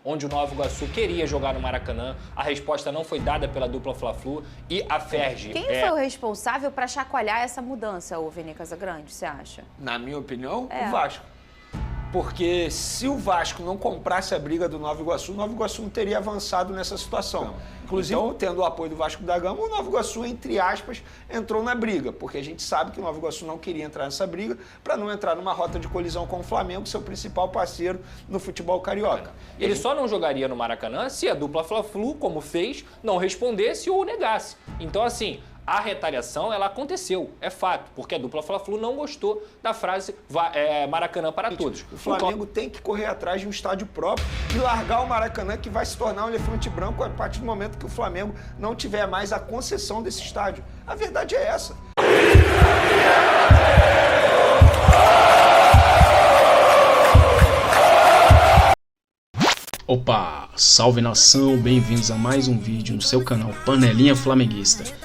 onde o Nova Iguaçu queria jogar no Maracanã. A resposta não foi dada pela dupla Fla-Flu e a Ferge... Quem foi o responsável para chacoalhar essa mudança, o Vene Casagrande, você acha? Na minha opinião, o Vasco. Porque se o Vasco não comprasse a briga do Nova Iguaçu, o Nova Iguaçu não teria avançado nessa situação. Inclusive, então, tendo o apoio do Vasco da Gama, o Nova Iguaçu, entre aspas, entrou na briga. Porque a gente sabe que o Nova Iguaçu não queria entrar nessa briga para não entrar numa rota de colisão com o Flamengo, seu principal parceiro no futebol carioca. Ele só não jogaria no Maracanã se a dupla Fla-Flu, como fez, não respondesse ou negasse. Então, assim... A retaliação, ela aconteceu, é fato, porque a dupla Fla-Flu não gostou da frase Maracanã para todos. O Flamengo tem que correr atrás de um estádio próprio e largar o Maracanã, que vai se tornar um elefante branco a partir do momento que o Flamengo não tiver mais a concessão desse estádio. A verdade é essa. Opa, salve nação, bem-vindos a mais um vídeo no seu canal Panelinha Flamenguista.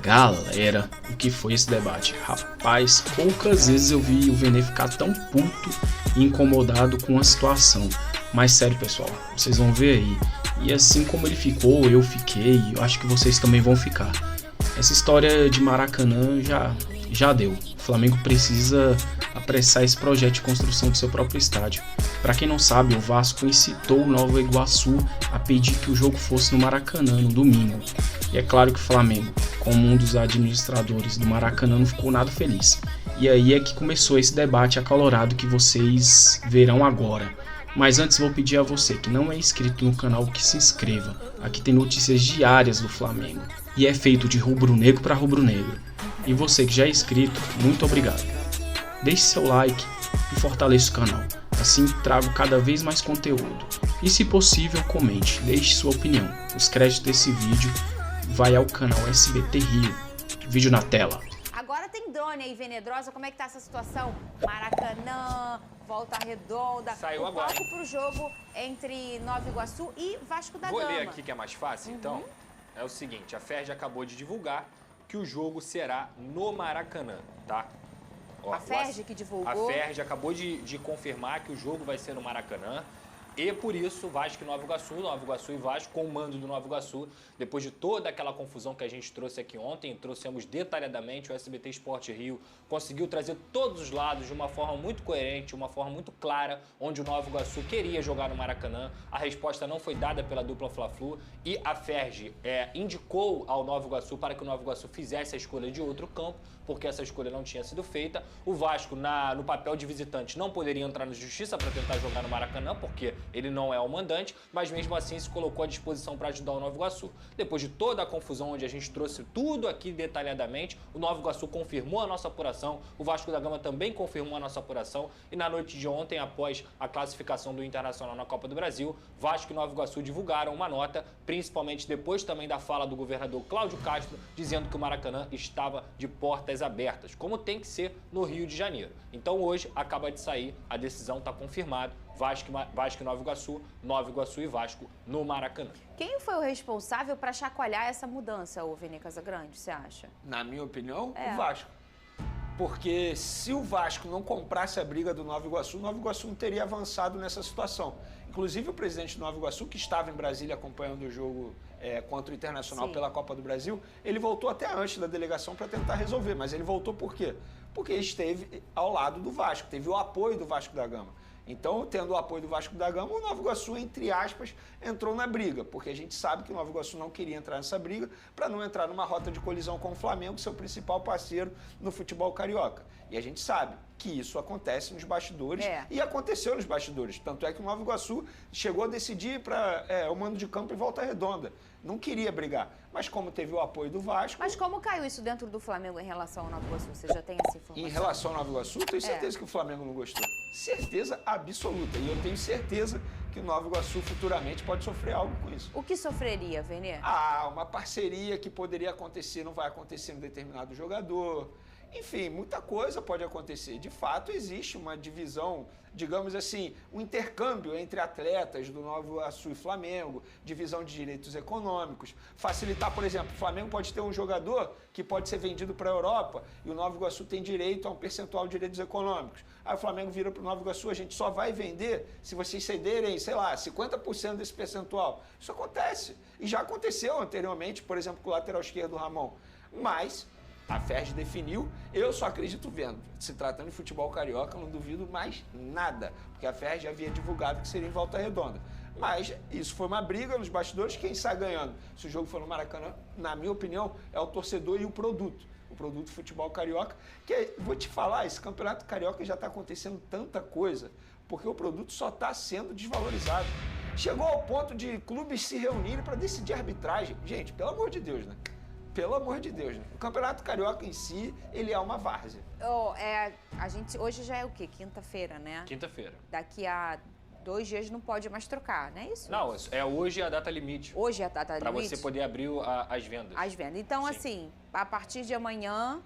Galera, o que foi esse debate? Rapaz, poucas vezes eu vi o Vene ficar tão puto e incomodado com a situação. Mas sério, pessoal, vocês vão ver aí. E assim como ele ficou, eu fiquei, eu acho que vocês também vão ficar. Essa história de Maracanã já deu. O Flamengo precisa apressar esse projeto de construção do seu próprio estádio. Para quem não sabe, o Vasco incitou o Nova Iguaçu a pedir que o jogo fosse no Maracanã no domingo. E é claro que o Flamengo, como um dos administradores do Maracanã, não ficou nada feliz. E aí é que começou esse debate acalorado que vocês verão agora. Mas antes vou pedir a você que não é inscrito no canal que se inscreva. Aqui tem notícias diárias do Flamengo. E é feito de rubro-negro para rubro-negro. E você que já é inscrito, muito obrigado. Deixe seu like e fortaleça o canal. Assim trago cada vez mais conteúdo. E se possível, comente, deixe sua opinião. Os créditos desse vídeo vai ao canal SBT Rio. Vídeo na tela. Agora tem drone aí, Venedrosa. Como é que tá essa situação? Maracanã, Volta Redonda. Saiu o agora. foco pro jogo entre Nova Iguaçu e Vasco da Gama. Vou ler aqui que é mais fácil, então. É o seguinte, a Ferge acabou de divulgar que o jogo será no Maracanã, tá? Ó, A Ferge que divulgou. A Ferge acabou de confirmar que o jogo vai ser no Maracanã. E por isso, Vasco e Nova Iguaçu e Vasco, com o mando do Nova Iguaçu, depois de toda aquela confusão que a gente trouxe aqui ontem, trouxemos detalhadamente, o SBT Esporte Rio conseguiu trazer todos os lados de uma forma muito coerente, uma forma muito clara, onde o Nova Iguaçu queria jogar no Maracanã. A resposta não foi dada pela dupla Fla-Flu e a Ferge indicou ao Nova Iguaçu para que o Nova Iguaçu fizesse a escolha de outro campo, porque essa escolha não tinha sido feita. O Vasco, no papel de visitante, não poderia entrar na justiça para tentar jogar no Maracanã, porque ele não é o mandante, mas mesmo assim se colocou à disposição para ajudar o Nova Iguaçu. Depois de toda a confusão, onde a gente trouxe tudo aqui detalhadamente, o Nova Iguaçu confirmou a nossa apuração, o Vasco da Gama também confirmou a nossa apuração, e na noite de ontem, após a classificação do Internacional na Copa do Brasil, Vasco e Nova Iguaçu divulgaram uma nota, principalmente depois também da fala do governador Cláudio Castro, dizendo que o Maracanã estava de portas abertas, como tem que ser no Rio de Janeiro. Então hoje acaba de sair, a decisão está confirmada, Vasco e Nova Iguaçu e Vasco no Maracanã. Quem foi o responsável para chacoalhar essa mudança, o Vene Casagrande, você acha? Na minha opinião, o Vasco. Porque se o Vasco não comprasse a briga do Nova Iguaçu, o Nova Iguaçu não teria avançado nessa situação. Inclusive o presidente do Nova Iguaçu, que estava em Brasília acompanhando o jogo contra o Internacional pela Copa do Brasil, ele voltou até antes da delegação para tentar resolver. Mas ele voltou por quê? Porque esteve ao lado do Vasco, teve o apoio do Vasco da Gama. Então, tendo o apoio do Vasco da Gama, o Nova Iguaçu, entre aspas, entrou na briga, porque a gente sabe que o Nova Iguaçu não queria entrar nessa briga para não entrar numa rota de colisão com o Flamengo, seu principal parceiro no futebol carioca. E a gente sabe que isso acontece nos bastidores e aconteceu nos bastidores. Tanto é que o Nova Iguaçu chegou a decidir para o mando de campo em Volta Redonda. Não queria brigar, mas como teve o apoio do Vasco... Mas como caiu isso dentro do Flamengo em relação ao Nova Iguaçu? Você já tem essa informação? Em relação ao Nova Iguaçu, tenho certeza que o Flamengo não gostou. Certeza absoluta. E eu tenho certeza que o Nova Iguaçu futuramente pode sofrer algo com isso. O que sofreria, Vene? Uma parceria que poderia acontecer, não vai acontecer em determinado jogador, Enfim, muita coisa pode acontecer. De fato, existe uma divisão, digamos assim, um intercâmbio entre atletas do Nova Iguaçu e Flamengo, divisão de direitos econômicos, facilitar, por exemplo, o Flamengo pode ter um jogador que pode ser vendido para a Europa e o Nova Iguaçu tem direito a um percentual de direitos econômicos. Aí o Flamengo vira para o Nova Iguaçu, a gente só vai vender se vocês cederem, sei lá, 50% desse percentual. Isso acontece. E já aconteceu anteriormente, por exemplo, com o lateral esquerdo do Ramon. Mas a FERJ definiu, eu só acredito vendo. Se tratando de futebol carioca, eu não duvido mais nada, porque a FERJ já havia divulgado que seria em Volta Redonda. Mas isso foi uma briga nos bastidores, quem sai ganhando? Se o jogo for no Maracanã, na minha opinião, é o torcedor e o produto futebol carioca, que vou te falar, esse campeonato carioca já está acontecendo tanta coisa, porque o produto só está sendo desvalorizado. Chegou ao ponto de clubes se reunirem para decidir arbitragem. Gente, pelo amor de Deus, né? Pelo amor de Deus, né? O Campeonato Carioca em si, ele é uma várzea. A gente, hoje já é o quê? Quinta-feira, né? Quinta-feira. Daqui a 2 dias não pode mais trocar, não é isso? Não, é hoje a data limite. Hoje é a data limite? Para você poder abrir as vendas. As vendas. Então, Sim. assim, a partir de amanhã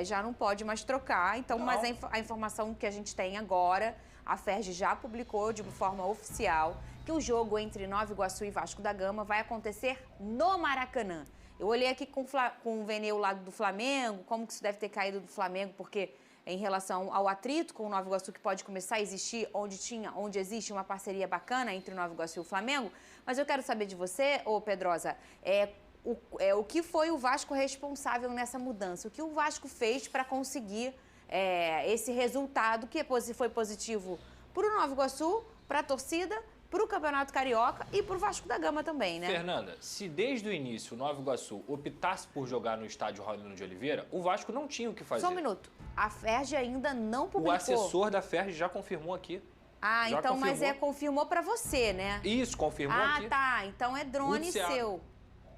já não pode mais trocar. Então, Não. mas a informação que a gente tem agora, a FERJ já publicou de forma oficial que o jogo entre Nova Iguaçu e Vasco da Gama vai acontecer no Maracanã. Eu olhei aqui com o Vene, o lado do Flamengo, como que isso deve ter caído do Flamengo, porque em relação ao atrito com o Nova Iguaçu, que pode começar a existir, onde existe uma parceria bacana entre o Nova Iguaçu e o Flamengo. Mas eu quero saber de você, ô Pedrosa, o que foi o Vasco responsável nessa mudança? O que o Vasco fez para conseguir esse resultado que foi positivo para o Nova Iguaçu, para a torcida, para o Campeonato Carioca e para o Vasco da Gama também, né? Fernanda, se desde o início o Nova Iguaçu optasse por jogar no estádio Raulino de Oliveira, o Vasco não tinha o que fazer. Só um minuto. A FERJ ainda não publicou. O assessor da FERJ já confirmou aqui. Ah, já então, confirmou. mas confirmou para você, né? Isso, confirmou aqui. Ah, tá. Então é drone seu.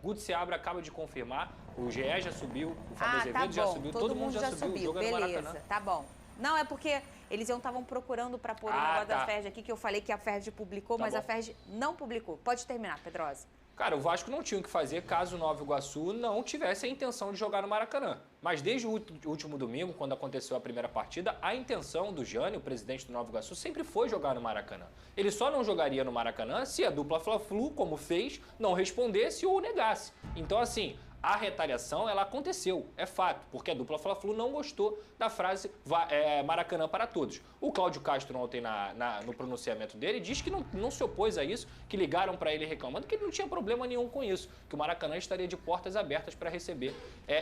Guto Seabra acaba de confirmar, o GE já subiu, o Fábio Azevedo tá bom. já subiu, todo mundo já subiu. O jogo é no Beleza, Maracanã. tá bom. Não, é porque eles estavam procurando para pôr o negócio da FERJ aqui, que eu falei que a FERJ publicou, mas bom. a FERJ não publicou. Pode terminar, Pedrosa. Cara, o Vasco não tinha o que fazer caso o Nova Iguaçu não tivesse a intenção de jogar no Maracanã. Mas desde o último domingo, quando aconteceu a primeira partida, a intenção do Jânio, o presidente do Nova Iguaçu, sempre foi jogar no Maracanã. Ele só não jogaria no Maracanã se a dupla Fla-Flu, como fez, não respondesse ou negasse. Então, assim, a retaliação, ela aconteceu, é fato, porque a dupla Fla-Flu não gostou da frase Maracanã para todos. O Cláudio Castro ontem no pronunciamento dele diz que não se opôs a isso, que ligaram para ele reclamando que ele não tinha problema nenhum com isso, que o Maracanã estaria de portas abertas para receber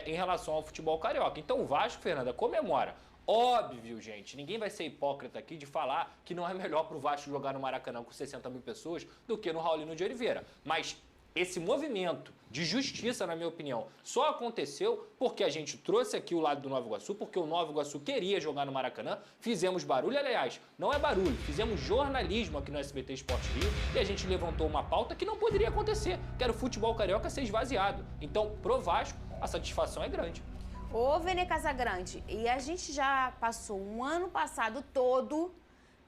em relação ao futebol carioca. Então o Vasco, Fernanda, comemora. Óbvio, gente, ninguém vai ser hipócrita aqui de falar que não é melhor para o Vasco jogar no Maracanã com 60 mil pessoas do que no Raulino de Oliveira, mas esse movimento de justiça, na minha opinião, só aconteceu porque a gente trouxe aqui o lado do Nova Iguaçu, porque o Nova Iguaçu queria jogar no Maracanã, fizemos barulho, aliás, não é barulho, fizemos jornalismo aqui no SBT Esporte Rio e a gente levantou uma pauta que não poderia acontecer, que era o futebol carioca ser esvaziado. Então, pro Vasco, a satisfação é grande. Ô, Vene Casagrande, e a gente já passou um ano passado todo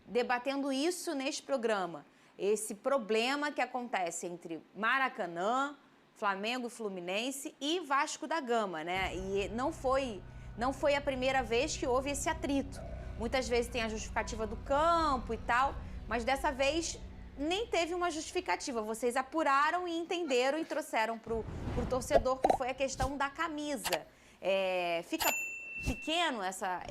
debatendo isso neste programa. Esse problema que acontece entre Maracanã, Flamengo e Fluminense e Vasco da Gama, né? E não foi a primeira vez que houve esse atrito. Muitas vezes tem a justificativa do campo e tal, mas dessa vez nem teve uma justificativa. Vocês apuraram e entenderam e trouxeram pro torcedor, que foi a questão da camisa. Fica pequeno essa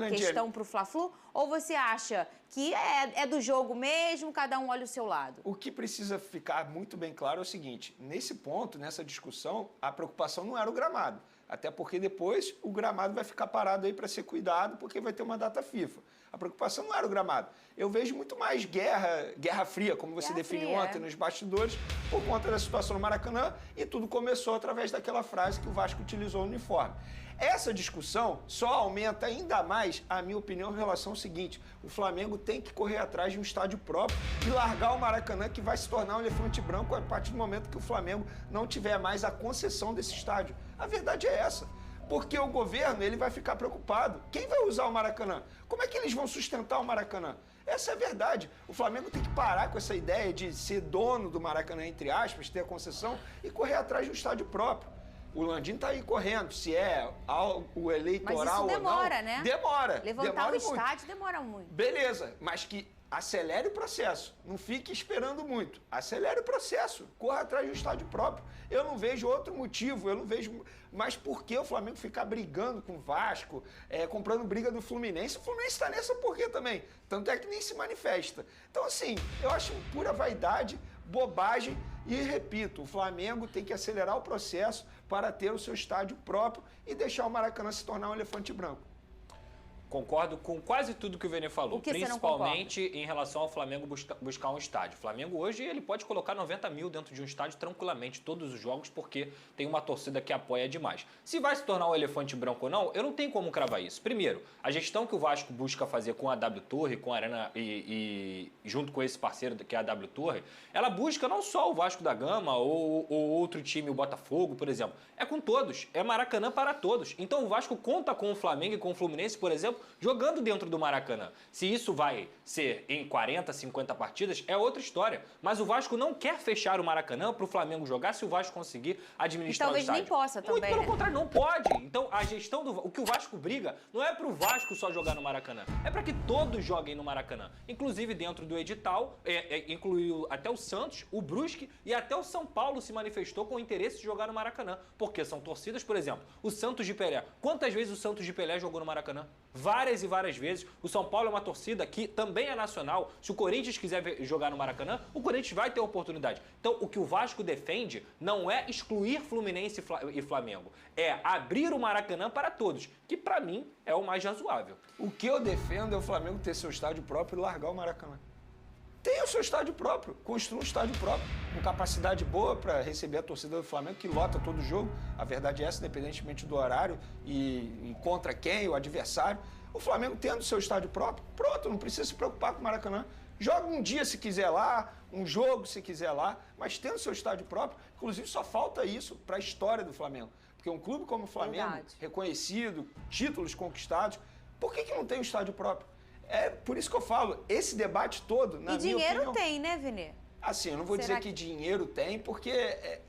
questão pro Fla-Flu? Ou você acha que é do jogo mesmo, cada um olha o seu lado? O que precisa ficar muito bem claro é o seguinte, nesse ponto, nessa discussão, a preocupação não era o gramado. Até porque depois o gramado vai ficar parado aí para ser cuidado, porque vai ter uma data FIFA. A preocupação não era o gramado. Eu vejo muito mais guerra fria, como você definiu ontem nos bastidores, por conta da situação no Maracanã, e tudo começou através daquela frase que o Vasco utilizou no uniforme. Essa discussão só aumenta ainda mais a minha opinião em relação ao seguinte: o Flamengo tem que correr atrás de um estádio próprio e largar o Maracanã, que vai se tornar um elefante branco a partir do momento que o Flamengo não tiver mais a concessão desse estádio. A verdade é essa. Porque o governo ele vai ficar preocupado. Quem vai usar o Maracanã? Como é que eles vão sustentar o Maracanã? Essa é a verdade. O Flamengo tem que parar com essa ideia de ser dono do Maracanã, entre aspas, ter a concessão e correr atrás de um estádio próprio. O Landim tá aí correndo, se é o eleitoral mas isso demora, ou não. Né? Demora. Levantar o estádio demora muito. Beleza, mas que acelere o processo. Não fique esperando muito. Acelere o processo. Corra atrás do estádio próprio. Eu não vejo outro motivo, eu não vejo mais por que o Flamengo ficar brigando com o Vasco, comprando briga do Fluminense. O Fluminense está nessa por quê também? Tanto é que nem se manifesta. Então, assim, eu acho pura vaidade, bobagem e, repito, o Flamengo tem que acelerar o processo para ter o seu estádio próprio e deixar o Maracanã se tornar um elefante branco. Concordo com quase tudo que o Vene falou, O que principalmente em relação ao Flamengo buscar um estádio. O Flamengo hoje ele pode colocar 90 mil dentro de um estádio tranquilamente, todos os jogos, porque tem uma torcida que apoia demais. Se vai se tornar um elefante branco ou não, eu não tenho como cravar isso. Primeiro, a gestão que o Vasco busca fazer com a W Torre, com a Arena e junto com esse parceiro que é a W Torre, ela busca não só o Vasco da Gama ou outro time, o Botafogo, por exemplo, é com todos, é Maracanã para todos. Então o Vasco conta com o Flamengo e com o Fluminense, por exemplo, jogando dentro do Maracanã. Se isso vai ser em 40, 50 partidas, é outra história. Mas o Vasco não quer fechar o Maracanã para o Flamengo jogar se o Vasco conseguir administrar o estádio. Talvez nem possa também, muito pelo contrário, não pode. Então, a gestão o que o Vasco briga não é para o Vasco só jogar no Maracanã, é para que todos joguem no Maracanã. Inclusive, dentro do edital, incluiu até o Santos, o Brusque e até o São Paulo se manifestou com o interesse de jogar no Maracanã. Porque são torcidas, por exemplo, o Santos de Pelé. Quantas vezes o Santos de Pelé jogou no Maracanã? Várias e várias vezes. O São Paulo é uma torcida que também é nacional. Se o Corinthians quiser jogar no Maracanã, o Corinthians vai ter oportunidade. Então, o que o Vasco defende não é excluir Fluminense e Flamengo. É abrir o Maracanã para todos, que para mim é o mais razoável. O que eu defendo é o Flamengo ter seu estádio próprio e largar o Maracanã. Tenha o seu estádio próprio, construa um estádio próprio, com capacidade boa para receber a torcida do Flamengo, que lota todo jogo. A verdade é essa, independentemente do horário e contra quem, o adversário. O Flamengo tendo o seu estádio próprio, pronto, não precisa se preocupar com o Maracanã. Joga um dia se quiser lá, um jogo se quiser lá, mas tendo o seu estádio próprio, inclusive só falta isso para a história do Flamengo. Porque um clube como o Flamengo, reconhecido, títulos conquistados, por que não tem um estádio próprio? É por isso que eu falo, esse debate todo, na minha opinião... E dinheiro tem, né, Vene? Assim, eu não vou dizer que dinheiro tem, porque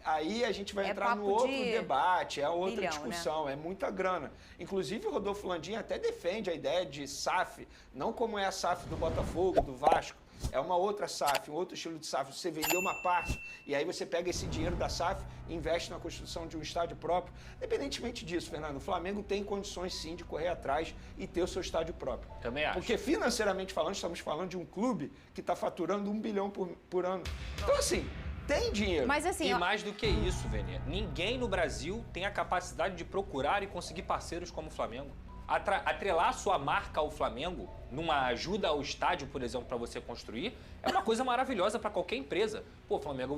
aí a gente vai entrar no outro debate, é outra discussão, né? É muita grana. Inclusive, o Rodolfo Landim até defende a ideia de SAF, não como é a SAF do Botafogo, do Vasco, é uma outra SAF, um outro estilo de SAF. Você vendeu uma parte e aí você pega esse dinheiro da SAF e investe na construção de um estádio próprio. Independentemente disso, Fernando, o Flamengo tem condições sim de correr atrás e ter o seu estádio próprio. Também acho. Porque financeiramente falando, estamos falando de um clube que está faturando 1 bilhão por ano. Então assim, tem dinheiro. Mas, assim, e mais do que isso, Vene, ninguém no Brasil tem a capacidade de procurar e conseguir parceiros como o Flamengo. Atrelar sua marca ao Flamengo, numa ajuda ao estádio, por exemplo, para você construir, é uma coisa maravilhosa para qualquer empresa. Pô, Flamengo,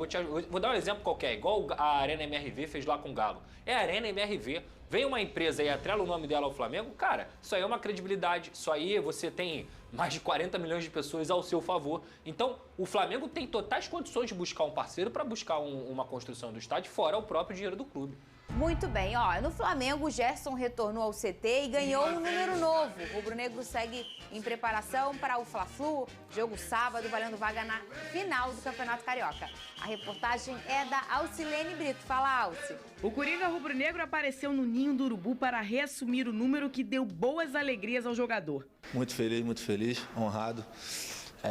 vou dar um exemplo qualquer, igual a Arena MRV fez lá com o Galo. É a Arena MRV. Vem uma empresa e atrela o nome dela ao Flamengo, cara, isso aí é uma credibilidade. Isso aí você tem mais de 40 milhões de pessoas ao seu favor. Então, o Flamengo tem totais condições de buscar um parceiro para buscar uma construção do estádio, fora o próprio dinheiro do clube. Muito bem, ó, no Flamengo o Gerson retornou ao CT e ganhou um número novo. O rubro-negro segue em preparação para o Fla-Flu, jogo sábado, valendo vaga na final do Campeonato Carioca. A reportagem é da Alcilene Brito. Fala, Alci. O Coringa rubro-negro apareceu no Ninho do Urubu para reassumir o número que deu boas alegrias ao jogador. Muito feliz, honrado.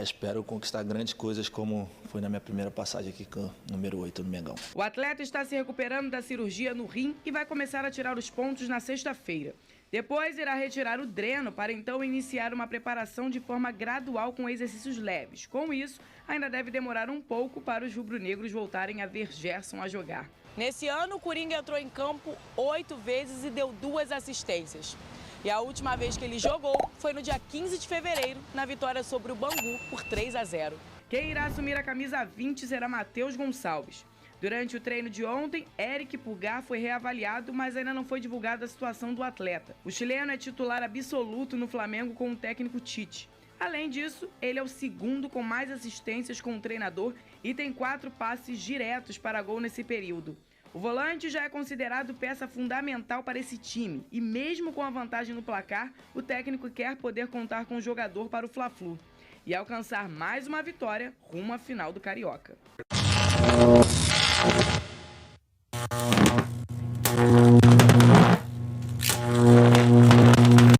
Espero conquistar grandes coisas como foi na minha primeira passagem aqui com o número 8 no Mengão. O atleta está se recuperando da cirurgia no rim e vai começar a tirar os pontos na sexta-feira. Depois irá retirar o dreno para então iniciar uma preparação de forma gradual com exercícios leves. Com isso, ainda deve demorar um pouco para os rubro-negros voltarem a ver Gerson a jogar. Nesse ano, o Coringa entrou em campo 8 vezes e deu 2 assistências. E a última vez que ele jogou foi no dia 15 de fevereiro, na vitória sobre o Bangu por 3-0. Quem irá assumir a camisa 20 será Matheus Gonçalves. Durante o treino de ontem, Eric Pulgar foi reavaliado, mas ainda não foi divulgada a situação do atleta. O chileno é titular absoluto no Flamengo com o técnico Tite. Além disso, ele é o segundo com mais assistências com o treinador e tem 4 passes diretos para gol nesse período. O volante já é considerado peça fundamental para esse time e mesmo com a vantagem no placar, o técnico quer poder contar com o jogador para o Fla-Flu e alcançar mais uma vitória rumo à final do Carioca.